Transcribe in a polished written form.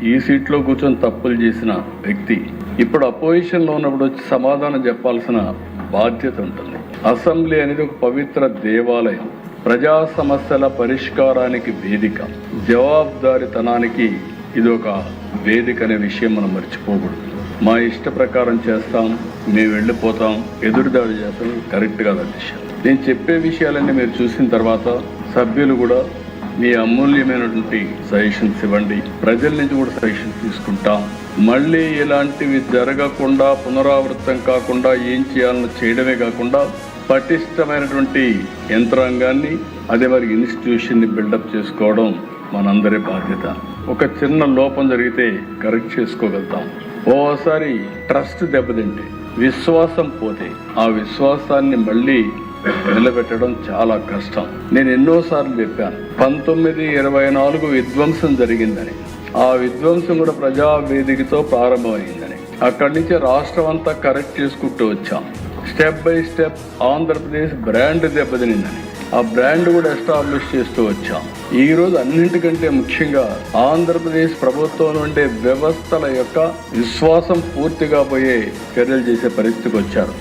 ఈ సీట్లో కూర్చొని తప్పులు చేసిన వ్యక్తి ఇప్పుడు అపోజిషన్లో ఉన్నప్పుడు వచ్చి సమాధానం చెప్పాల్సిన బాధ్యత ఉంటుంది. అసెంబ్లీ అనేది ఒక పవిత్ర దేవాలయం, ప్రజా సమస్యల పరిష్కారానికి వేదిక, జవాబుదారీతనానికి ఇది ఒక వేదిక అనే విషయం మనం మర్చిపోకూడదు. మా ఇష్ట ప్రకారం చేస్తాం, మేము వెళ్ళిపోతాం, ఎదురుదాడి చేస్తాం, కరెక్ట్ కాదు అధ్యక్ష. నేను చెప్పే విషయాలన్నీ మీరు చూసిన తర్వాత సభ్యులు కూడా మీ అమూల్యమైనటువంటి సజెషన్స్ ఇవ్వండి. ప్రజల నుంచి కూడా సజెషన్స్ తీసుకుంటాం. మళ్ళీ ఇలాంటివి జరగకుండా, పునరావృతం కాకుండా ఏం చేయాలని చేయడమే కాకుండా పటిష్టమైనటువంటి యంత్రాంగాన్ని, అదే మరి ఇన్స్టిట్యూషన్ని బిల్డప్ చేసుకోవడం మనందరి బాధ్యత. ఒక చిన్న లోపం జరిగితే కరెక్ట్ చేసుకోగలుగుతాం. ఓసారి ట్రస్ట్ దెబ్బతింటే, విశ్వాసం పోతే ఆ విశ్వాసాన్ని మళ్ళీ నిలబెట్టడం చాలా కష్టం. నేను ఎన్నోసార్లు చెప్పాను, 1924 విధ్వంసం జరిగిందని. ఆ విధ్వంసం కూడా ప్రజావేదికతో ప్రారంభమైందని. అక్కడి నుంచి రాష్ట్రం అంతా కరెక్ట్ చేసుకుంటూ వచ్చాం. Step by step Andhra Pradesh brand దెబ్బతినిందని ఆ బ్రాండ్ కూడా ఎస్టాబ్లిష్ చేస్తూ వచ్చాం. ఈ రోజు అన్నింటికంటే ముఖ్యంగా ఆంధ్రప్రదేశ్ ప్రభుత్వం ఉండే వ్యవస్థల యొక్క విశ్వాసం పూర్తిగా పోయే చర్యలు చేసే పరిస్థితికి వచ్చారు.